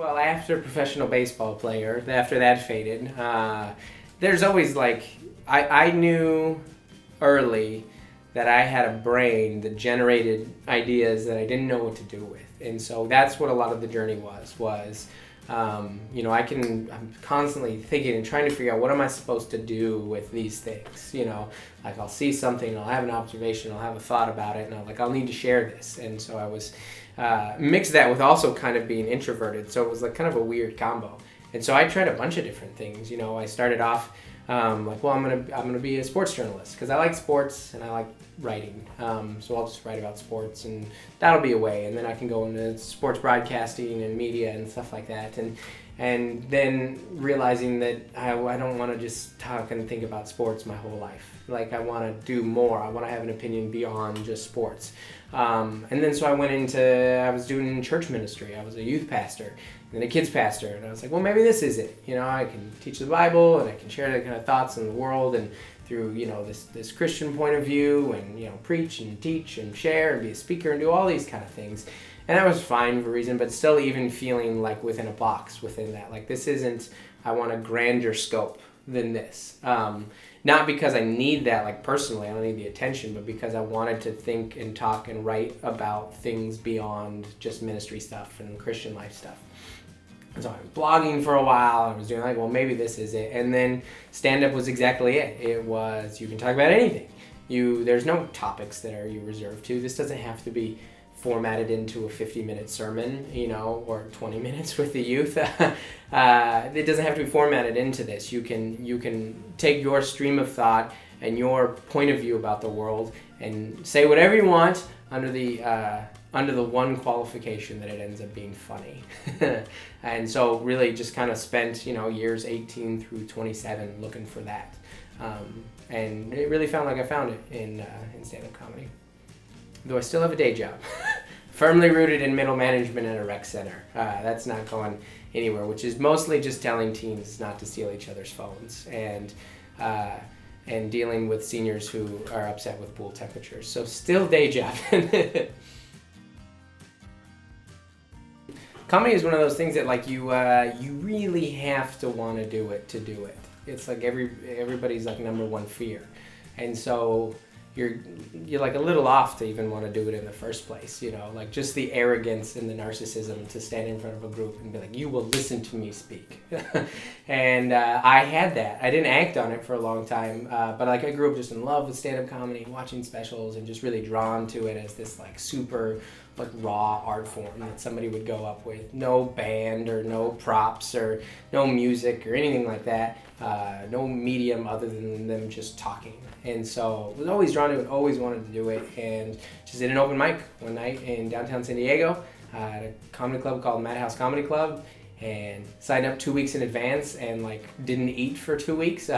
Well, after professional baseball player, after that faded, there's always like, I knew early that I had a brain that generated ideas that I didn't know what to do with. And so that's what a lot of the journey was, I'm constantly thinking and trying to figure out what am I supposed to do with these things, like I'll see something, I'll have an observation, I'll have a thought about it, and I'll need to share this. And so I was, mixed that with also kind of being introverted. So it was like kind of a weird combo. And so I tried a bunch of different things. I started off I'm gonna be a sports journalist because I like sports and I like writing. So I'll just write about sports and that'll be a way. And then I can go into sports broadcasting and media and stuff like that. And then realizing that I don't want to just talk and think about sports my whole life. Like I want to do more. I want to have an opinion beyond just sports. And then so I was doing church ministry. I was a youth pastor and a kids pastor. And I was like, well, maybe this is it. I can teach the Bible and I can share the kind of thoughts in the world and through, this Christian point of view and, preach and teach and share and be a speaker and do all these kind of things. And that was fine for a reason, but still even feeling like within a box within that. Like this isn't, I want a grander scope than this. Not because I need that, like personally, I don't need the attention, but because I wanted to think and talk and write about things beyond just ministry stuff and Christian life stuff. And so I was blogging for a while. I was doing like, well, maybe this is it. And then stand-up was exactly it. It was, you can talk about anything. There's no topics that are you reserved to. This doesn't have to be formatted into a 50-minute sermon, or 20 minutes with the youth. It doesn't have to be formatted into this. You can take your stream of thought and your point of view about the world and say whatever you want under the one qualification that it ends up being funny. And so really just kind of spent, years 18 through 27 looking for that. And it really felt like I found it in stand-up comedy. Though I still have a day job, firmly rooted in middle management at a rec center. That's not going anywhere, which is mostly just telling teens not to steal each other's phones and dealing with seniors who are upset with pool temperatures. So still day job. Comedy is one of those things that like you really have to want to do it. It's like everybody's like number one fear, and so you're like a little off to even want to do it in the first place, like just the arrogance and the narcissism to stand in front of a group and be like, you will listen to me speak. And I had that. I didn't act on it for a long time, but like I grew up just in love with stand-up comedy, watching specials, and just really drawn to it as this like super like raw art form that somebody would go up with. No band or no props or no music or anything like that. No medium other than them just talking. And so I was always drawn to it, always wanted to do it, and just did an open mic one night in downtown San Diego at a comedy club called Madhouse Comedy Club, and signed up 2 weeks in advance and like didn't eat for 2 weeks.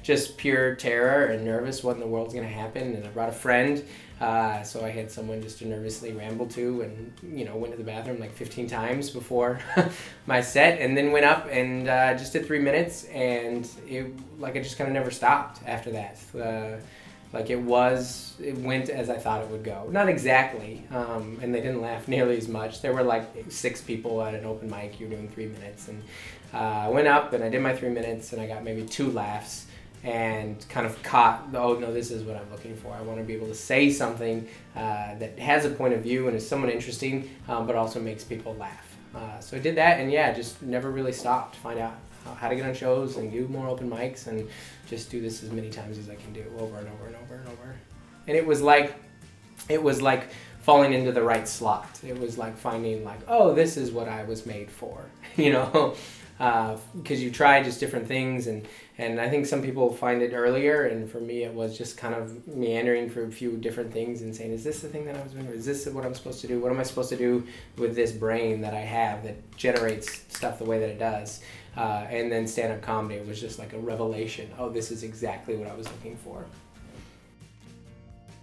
Just pure terror and nervous what in the world's gonna happen. And I brought a friend, so I had someone just to nervously ramble to, and went to the bathroom like 15 times before my set, and then went up and just did 3 minutes, and I just kind of never stopped after that. It went as I thought it would go. Not exactly, and they didn't laugh nearly as much. There were like 6 people at an open mic. You're doing 3 minutes, and I went up and I did my 3 minutes, and I got maybe 2 laughs, and kind of caught, oh no, this is what I'm looking for. I want to be able to say something that has a point of view and is somewhat interesting, but also makes people laugh. So I did that, and just never really stopped to find out how to get on shows and do more open mics and just do this as many times as I can do, over and over and over and over. And it was like falling into the right slot. It was like finding like, oh, this is what I was made for, because you try just different things, and I think some people find it earlier, and for me it was just kind of meandering through a few different things and saying, is this the thing that I was doing, or is this what I'm supposed to do? What am I supposed to do with this brain that I have that generates stuff the way that it does? And then stand-up comedy was just like a revelation. Oh, this is exactly what I was looking for.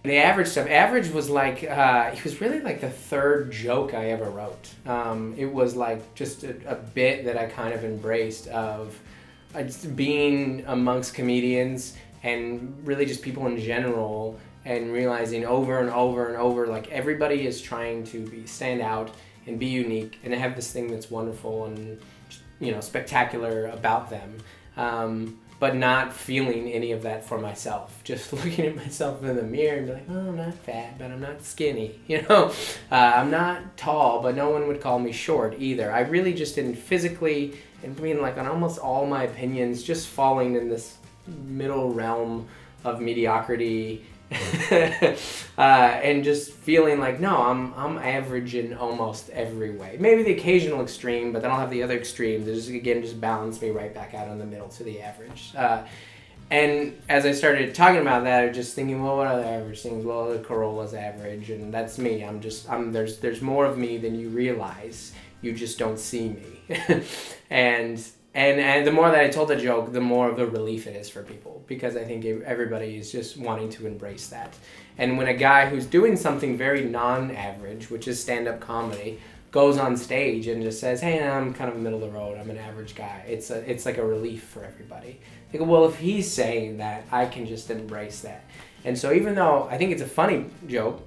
The average stuff. Average was like, it was really like the 3rd joke I ever wrote. It was like just a bit that I kind of embraced of just being amongst comedians and really just people in general, and realizing over and over and over, like everybody is trying to stand out and be unique and have this thing that's wonderful and, spectacular about them. But not feeling any of that for myself. Just looking at myself in the mirror and be like, oh, I'm not fat, but I'm not skinny. I'm not tall, but no one would call me short either. I really just didn't physically, and being like on almost all my opinions, just falling in this middle realm of mediocrity. And just feeling like, no, I'm average in almost every way. Maybe the occasional extreme, but then I'll have the other extreme that just balance me right back out in the middle to the average. And as I started talking about that, I was just thinking, well, what are the average things? Well, the Corolla's average, and that's me. There's more of me than you realize. You just don't see me. And the more that I told the joke, the more of a relief it is for people, because I think everybody is just wanting to embrace that. And when a guy who's doing something very non-average, which is stand-up comedy, goes on stage and just says, hey, I'm kind of middle of the road, I'm an average guy, it's like a relief for everybody. They go, well, if he's saying that, I can just embrace that. And so even though I think it's a funny joke,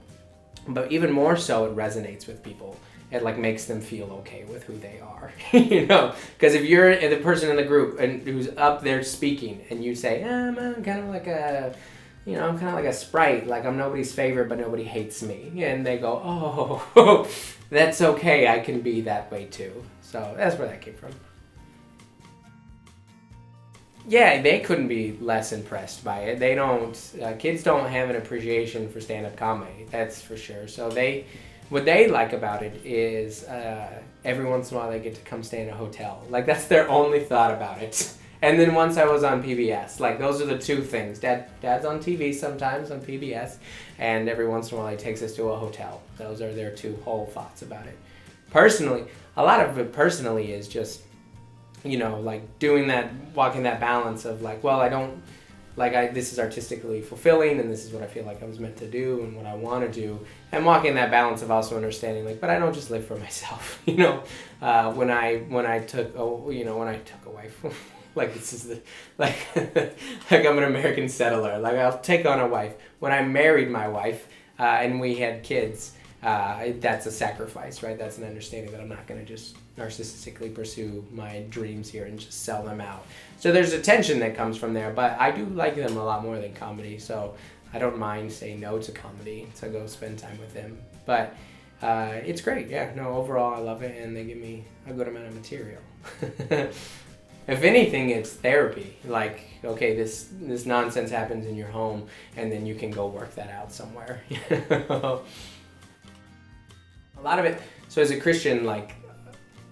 but even more so it resonates with people. It like makes them feel okay with who they are, because if you're the person in the group and who's up there speaking and you say, I'm kind of like I'm kind of like a Sprite, like I'm nobody's favorite, but nobody hates me. And they go, oh, that's okay. I can be that way too. So that's where that came from. Yeah, they couldn't be less impressed by it. Kids don't have an appreciation for stand-up comedy. That's for sure. So what they like about it is every once in a while they get to come stay in a hotel. Like, that's their only thought about it. And then once I was on PBS, like, those are the two things. Dad's on TV sometimes on PBS, and every once in a while he takes us to a hotel. Those are their two whole thoughts about it. Personally, a lot of it personally is just, like doing that, walking that balance of like, well, this is artistically fulfilling, and this is what I feel like I was meant to do and what I want to do, and walking that balance of also understanding, like, but I don't just live for myself, when I took a wife, like, this is like I'm an American settler, like, I'll take on a wife. When I married my wife, and we had kids, that's a sacrifice, right? That's an understanding that I'm not going to just narcissistically pursue my dreams here and just sell them out. So there's a tension that comes from there, but I do like them a lot more than comedy, so I don't mind saying no to comedy to go spend time with them. But it's great, yeah. No, overall I love it, and they give me a good amount of material. If anything, it's therapy. Like, okay, this nonsense happens in your home, and then you can go work that out somewhere. A lot of it, so as a Christian, like,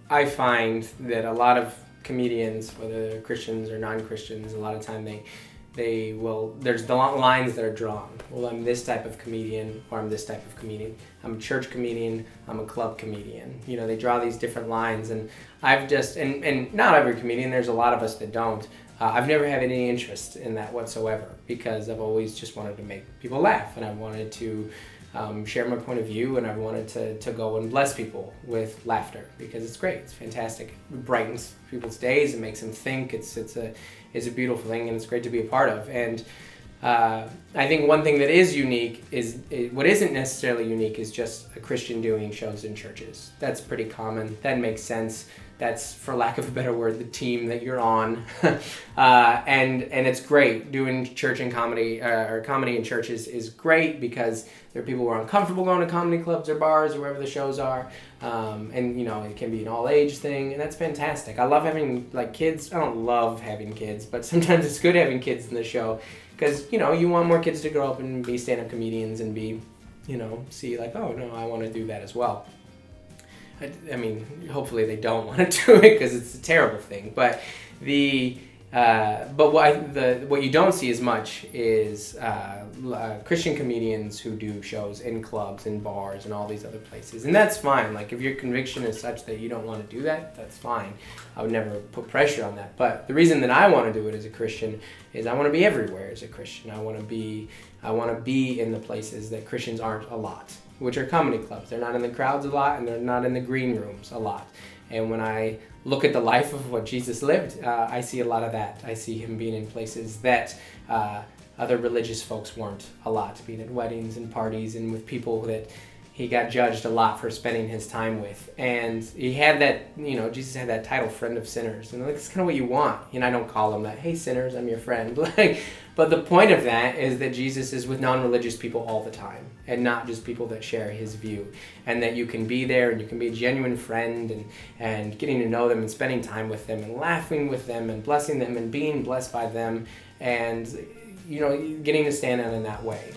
I find that a lot of comedians, whether they're Christians or non-Christians, a lot of time there's the lines that are drawn. Well, I'm this type of comedian, or I'm this type of comedian. I'm a church comedian, I'm a club comedian. They draw these different lines, and I've just, and not every comedian, there's a lot of us that don't. I've never had any interest in that whatsoever, because I've always just wanted to make people laugh, and I wanted to share my point of view, and I wanted to go and bless people with laughter, because it's great, it's fantastic, it brightens people's days, it makes them think, it's a beautiful thing, and it's great to be a part of. And I think one thing that is unique what isn't necessarily unique is just a Christian doing shows in churches. That's pretty common, that makes sense. That's, for lack of a better word, the team that you're on. And it's great. Doing church and comedy, or comedy in churches is great, because there are people who are uncomfortable going to comedy clubs or bars or wherever the shows are. And, it can be an all-age thing, and that's fantastic. I love having, like, kids. I don't love having kids, but sometimes it's good having kids in the show, because, you want more kids to grow up and be stand-up comedians and be, see, like, oh, no, I want to do that as well. I mean, hopefully they don't want to do it, because it's a terrible thing. But what you don't see as much is Christian comedians who do shows in clubs and bars and all these other places, and that's fine. Like, if your conviction is such that you don't want to do that, that's fine. I would never put pressure on that. But the reason that I want to do it as a Christian is I want to be everywhere as a Christian. I want to be in the places that Christians aren't a lot, which are comedy clubs. They're not in the crowds a lot, and they're not in the green rooms a lot. And when I look at the life of what Jesus lived, I see a lot of that. I see him being in places that other religious folks weren't a lot, being at weddings and parties and with people that he got judged a lot for spending his time with. And he had that, Jesus had that title, friend of sinners. And like, it's kind of what you want. I don't call him that, hey, sinners, I'm your friend. But the point of that is that Jesus is with non-religious people all the time, and not just people that share his view. And that you can be there, and you can be a genuine friend, and getting to know them, and spending time with them, and laughing with them, and blessing them, and being blessed by them, and getting to stand out in that way.